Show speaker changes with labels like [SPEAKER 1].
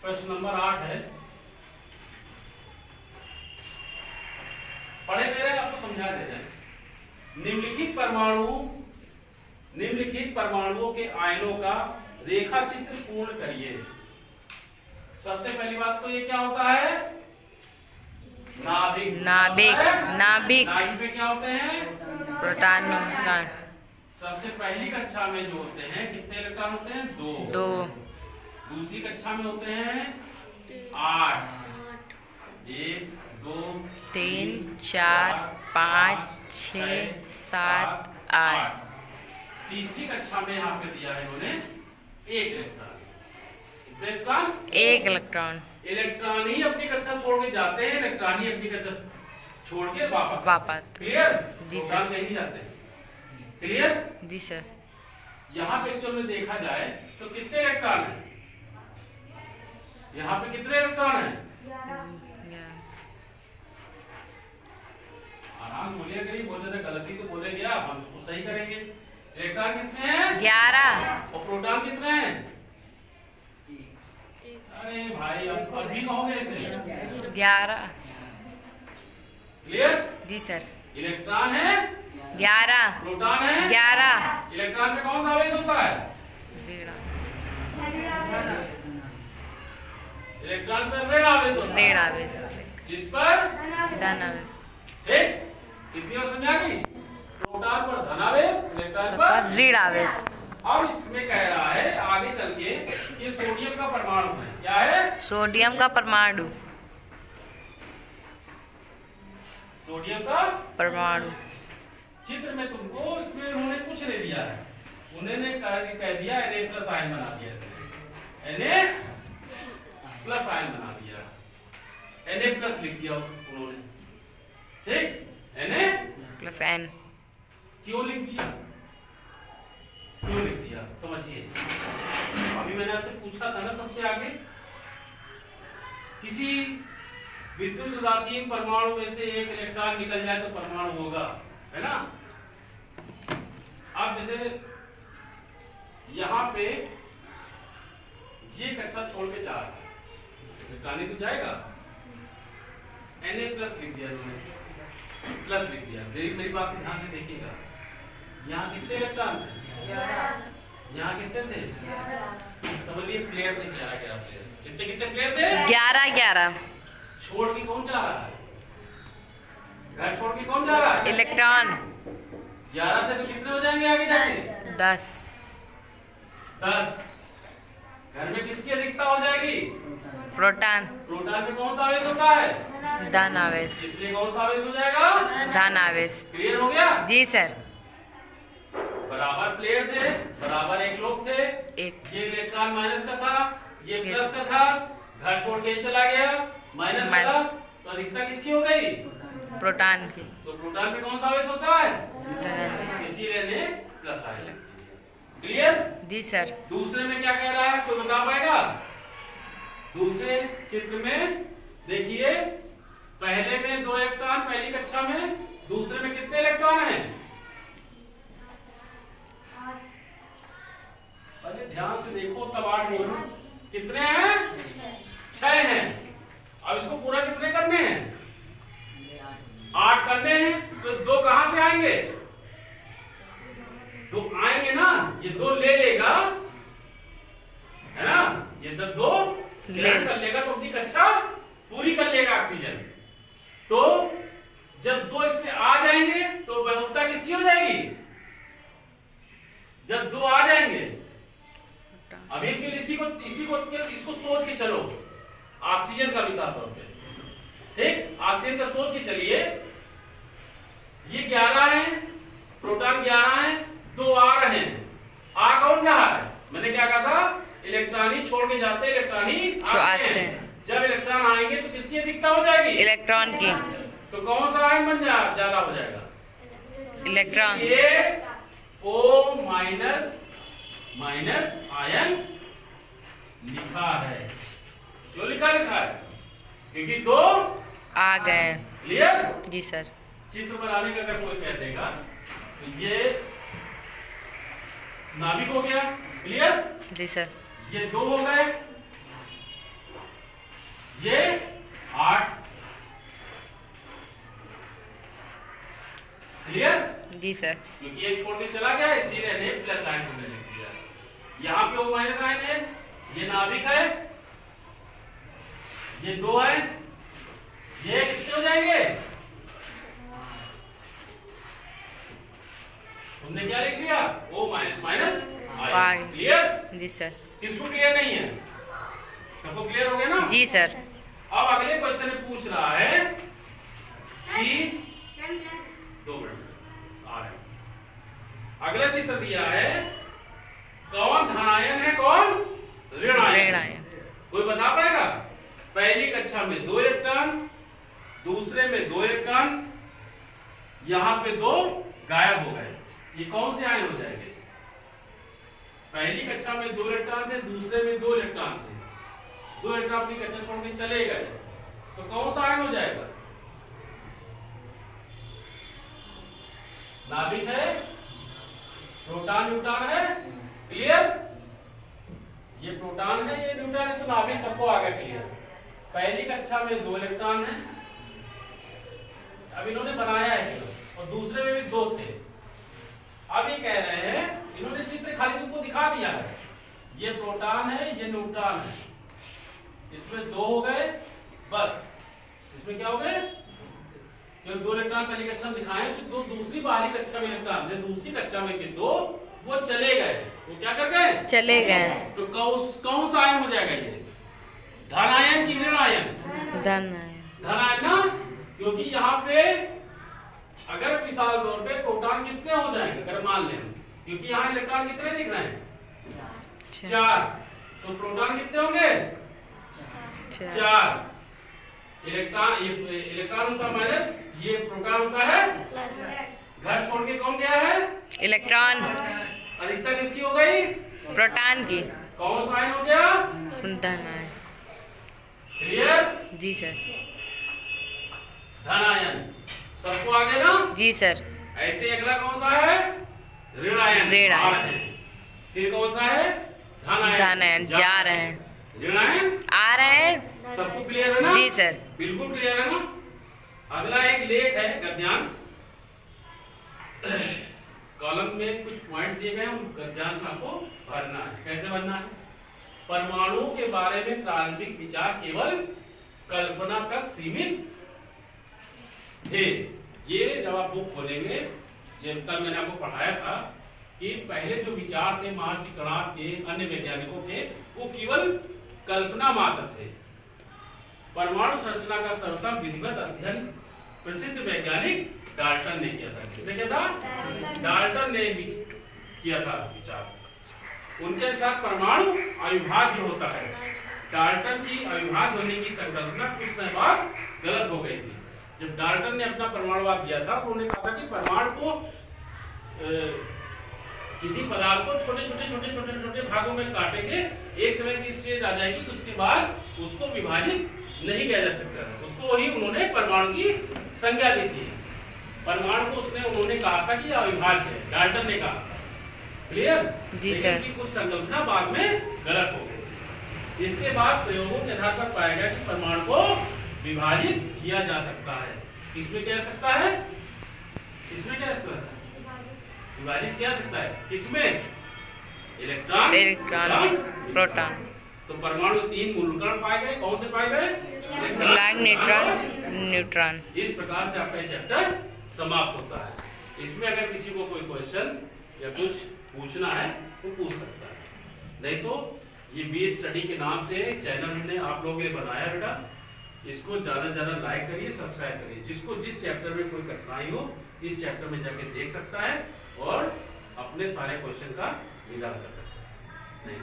[SPEAKER 1] प्रश्न नंबर 8 है। पढ़े दे रहे हैं, आपको समझा दे रहे हैं। निम्नलिखित परमाणुओं के आयनों का रेखा चित्र पूर्ण करिए। सबसे पहली बात तो ये क्या होता है? नाभिक।
[SPEAKER 2] नाभिक
[SPEAKER 1] में क्या होते हैं?
[SPEAKER 2] प्रोटॉन।
[SPEAKER 1] सबसे पहली कक्षा में जो होते हैं कितने इलेक्ट्रॉन होते हैं? 2। दूसरी कक्षा में होते हैं 8। 1 2
[SPEAKER 2] 3 4 5 6 7 8।
[SPEAKER 1] तीसरी कक्षा में यहाँ पे दिया है इन्होंने 1 इलेक्ट्रॉन। इलेक्ट्रॉन ही अपनी कक्षा छोड़ के जाते हैं, इलेक्ट्रॉन ही अपनी कक्षा छोड़ के वापस। क्लियर?
[SPEAKER 2] जी सर।
[SPEAKER 1] कहीं नहीं जाते। क्लियर?
[SPEAKER 2] जी सर।
[SPEAKER 1] यहाँ पे एक्चुअल में देखा जाए तो कितने इलेक्ट्रॉन हैं? यहाँ पे कितने इलेक्ट्रॉन हैं? आराम बोलिए, करिए, बहुत ज्यादा गलती तो बोलेंगे आप, हम उसको सही करेंगे। इलेक्ट्रॉन कितने हैं?
[SPEAKER 2] 11।
[SPEAKER 1] और प्रोटॉन कितने हैं? अरे भाई अब अभी कहोगे ऐसे।
[SPEAKER 2] 11।
[SPEAKER 1] क्लियर?
[SPEAKER 2] जी सर।
[SPEAKER 1] इलेक्ट्रॉन है
[SPEAKER 2] 11।
[SPEAKER 1] प्रोटॉन है
[SPEAKER 2] 11।
[SPEAKER 1] इलेक्ट्रॉन में कौन सा आवेश होता है? इलेक्ट्रॉन पर ऋण आवेश होता है। इस पर
[SPEAKER 2] धन आवेश।
[SPEAKER 1] ठीक, कितनी बार समझा गई? प्रोटॉन पर धन आवेश, इलेक्ट्रॉन पर
[SPEAKER 2] ऋण आवेश।
[SPEAKER 1] अब इसमें कह रहा है आगे चल के ये सोडियम का परमाणु है। क्या है?
[SPEAKER 2] सोडियम का परमाणु।
[SPEAKER 1] सोडियम का
[SPEAKER 2] परमाणु।
[SPEAKER 1] चित्र में तुमको इसमें उन्होंने कुछ नहीं दिया है, उन्होंने कह दिया Na+ आयन बना दिया, Na+ आयन बना दिया, Na+ लिख दिया उन्होंने। ठीक,
[SPEAKER 2] Na+N।
[SPEAKER 1] क्यों लिख दिया? क्यों लिख दिया समझिए। अभी मैंने आपसे पूछा था ना सबसे आगे, किसी विद्युत उदासीन परमाणु में से एक इलेक्ट्रॉन निकल जाए तो परमाणु होगा, है ना? अब जैसे यहाँ पे ये कक्षा छोड़ के जा रहा है, इलेक्ट्रॉन तो जाएगा। Na+ लिख दिया उन्होंने, प्लस लिख दिया। मेरी बात ध्यान से देखिएगा। यहाँ कितने इलेक्ट्रॉन थे? यहाँ कितने थे? समझिए प्लेयर थे 11 प्लेयर। कितने प्लेयर थे?
[SPEAKER 2] 11।
[SPEAKER 1] छोड़ के कौन जा रहा है? घर छोड़ के कौन जा रहा है?
[SPEAKER 2] इलेक्ट्रॉन।
[SPEAKER 1] 11 थे तो कितने हो जाएंगे आगे जाके?
[SPEAKER 2] 10।
[SPEAKER 1] घर में किसकी अधिकता हो जाएगी?
[SPEAKER 2] प्रोटॉन।
[SPEAKER 1] प्रोटॉन में कौन सा आवेश होता है?
[SPEAKER 2] धन आवेश।
[SPEAKER 1] इसलिए कौन सा आवेश हो जाएगा?
[SPEAKER 2] धन आवेश।
[SPEAKER 1] क्लियर हो गया?
[SPEAKER 2] जी सर।
[SPEAKER 1] बराबर प्लेयर थे, बराबर एक लोग थे।
[SPEAKER 2] एक
[SPEAKER 1] ये इलेक्ट्रॉन माइनस का था, ये प्लस का था। घर छोड़ के चला गया, माइनस का, तो अधिकता किसकी हो गई?
[SPEAKER 2] प्रोटॉन की।
[SPEAKER 1] तो प्रोटॉन पे कौन सा आवेश होता है?
[SPEAKER 2] धन।
[SPEAKER 1] इसीलिए ने प्लस आया। क्लियर?
[SPEAKER 2] जी सर।
[SPEAKER 1] दूसरे में क्या कह रहा है, कोई बता पाएगा? दूसरे चित्र में देखिए, पहले में 2 इलेक्ट्रॉन पहली कक्षा में, दूसरे में कितने इलेक्ट्रॉन हैं? अरे ध्यान से देखो, तब 8 कितने हैं? 6 हैं। अब इसको पूरा कितने करने हैं? 8 करने हैं। तो 2 कहां से आएंगे? 2 आएंगे ना, ये 2 ले लेगा, है ना? ये 2 ग्रहण कर लेगा तो अपनी कक्षा पूरी कर लेगा ऑक्सीजन। तो जब 2 इसमें आ जाएंगे तो बहुलता किसकी हो जाएगी? जब 2 आ जाएंगे, अब एक इसको सोच के चलो, ऑक्सीजन का मिसाल तौर पे, ठीक? ऑक्सीजन का सोच के चलिए, ये 11 है, प्रोटॉन 11 है, 2 आ रहे हैं। आ कौन रहा है? मैंने क्या कहा था? इलेक्ट्रॉन ही छोड़ के जाते हैं, इलेक्ट्रॉन ही आते हैं। जब इलेक्ट्रॉन आएंगे तो किसकी अधिकता हो जाएगी?
[SPEAKER 2] इलेक्ट्रॉन की।
[SPEAKER 1] तो कौन सा आयन बन ज्यादा हो जाएगा?
[SPEAKER 2] इलेक्ट्रॉन।
[SPEAKER 1] ये O माइनस आयन लिखा है। क्यों लिखा है? क्योंकि 2
[SPEAKER 2] आ गए।
[SPEAKER 1] क्लियर?
[SPEAKER 2] जी सर।
[SPEAKER 1] चित्र बनाने का अगर कोई कह देगा तो ये नाभिक हो गया। क्लियर?
[SPEAKER 2] जी सर।
[SPEAKER 1] ये 2 हो गए, ये 8। क्लियर?
[SPEAKER 2] जी सर।
[SPEAKER 1] क्योंकि एक छोड़ के चला गया इसीलिए ने प्लस साइन हमने लिख दिया। यहाँ पे वो माइनस साइन है, ये नाभिक है, ये 2 है, ये कितने हो जाएंगे? तुमने क्या लिख दिया? O माइनस माइनस आई। क्लियर?
[SPEAKER 2] जी सर।
[SPEAKER 1] किसको क्लियर नहीं है? सबको क्लियर हो गया ना?
[SPEAKER 2] जी सर।
[SPEAKER 1] अब अगले क्वेश्चन में पूछ रहा है कि 2 मिनट आ रहे हैं। अगला चित्र दिया है, कौन धनायन है कौन ऋणायन? कोई बता पाएगा? पहली कक्षा में 2 इलेक्ट्रॉन, दूसरे में 2 इलेक्ट्रॉन, यहां पे 2 गायब हो गए। ये कौन से आयन हो जाएंगे? पहली कक्षा में 2 इलेक्ट्रॉन थे, दूसरे में 2 इलेक्ट्रॉन थे, 2 इलेक्ट्रॉन अपनी कक्षा छोड़ के चले गए, तो कौन सा आयन हो जाएगा? नाभिक है, प्रोटॉन न्यूट्रॉन है। क्लियर? ये प्रोटॉन है, ये न्यूट्रॉन है, तो नाभिक सबको आ गया। क्लियर? पहली कक्षा में 2 इलेक्ट्रॉन है, अब इन्होंने बनाया है, और दूसरे में भी 2 थे। अब ये कह रहे हैं, इन्होंने चित्र खाली तुमको दिखा दिया है, ये प्रोटॉन है, ये न्यूट्रॉन है, इसमें 2 हो गए, बस। इसमें क्या हो गए? केवल 2 इलेक्ट्रॉन पहली कक्षा में दिखाए, जो 2 दूसरी बाहरी कक्षा में इलेक्ट्रॉन थे, दूसरी कक्षा में के 2 वो चले गए। वो क्या कर गए? चले गए। तो कौन सा आयन हो जाएगा ये? धनायन की ऋणायन? धनायन ना, क्योंकि यहाँ पे अगर मिसाल तौर पे प्रोटॉन कितने हो जाएंगे अगर मान लें, क्योंकि यहाँ इलेक्ट्रॉन कितने दिख रहे हैं? 4। तो प्रोटॉन कितने होंगे? 4। इलेक्ट्रॉन, ये इलेक्ट्रॉन होता माइनस, ये प्रोटॉन होता है घर छोड़ के कौन गया है? इलेक्ट्रॉन। अधिकता किसकी हो गई? प्रोटॉन की। कौन सा आयन हो गया? धनायन। क्लियर? जी सर। धनायन सबको आगे ना? जी सर। ऐसे अगला कौन सा है? ऋणायन। फिर कौन सा है? धनायन। जा रहे हैं। ऋणायन आ रहे हैं। सबको क्लियर है ना? जी सर। बिल्कुल क्लियर है ना? अगला एक लेख है गद्यांश, कॉलम में कुछ पॉइंट्स दिए गए हैं, उन गद्यांश में आपको भरना है। कैसे भरना है? परमाणुओं के बारे में प्रारंभिक विचार केवल कल्पना तक सीमित थे। ये जब आप बुक खोलेंगे, जब तक मैंने आपको पढ़ाया था कि पहले जो विचार थे महर्षि कणाद के, अन्य वैज्ञानिकों के, वो केवल कल्पना मात्र थे। परमाणु संरचना का सर्वप्रथम विधिवत अध्ययन प्रसिद्ध वैज्ञानिक डाल्टन ने किया था। किसने किया था? डाल्टन ने किया था विचार। उनके अनुसार परमाणु अविभाज्य जो होता है, डाल्टन की अविभाज्य होने की संकल्पना कुछ समय बाद गलत हो गई थी। जब डाल्टन ने अपना परमाणुवाद दिया था, तो उन्होंने कहा था कि परमाणु को किसी पदार्थ को छोटे भागों में काटेंगे, एक समय की स्टेज आ जाएगी तो उसके बाद उसको विभाजित नहीं किया जा सकता। उसको ही उन्होंने परमाणु की संज्ञा दी थी। परमाणु को उन्होंने कहा था कि अविभाज्य है, डाल्टन ने कहा। क्लियर? जी सर। कुछ संकल्पना बाद में गलत हो गई। इसके बाद प्रयोगों के आधार पर पाया गया कि परमाणु को विभाजित किया जा सकता है। इसमें क्या जा सकता है? इसमें क्या सकता है? विभाजित किया सकता है। किसमें? Electron, proton. तो परमाणु 3 मूलकण पाए गए। कौन से पाए गए? Electron, neutron. इस प्रकार से आपका चैप्टर समाप्त होता है। इसमें अगर किसी को कोई क्वेश्चन या कुछ पूछना है तो पूछ सकता है, नहीं तो ये बी स्टडी के नाम से चैनल हमने आप लोगों के लिए बनाया बेटा। इसको ज़्यादा से ज़्यादा लाइक करिए, सब्सक्राइब करिए। जिसको जिस चैप्टर में कोई कठिनाई हो, इस चैप्टर में जाके देख सकता है और अपने सारे क्वेश्चन का निदान कर सकता है। नहीं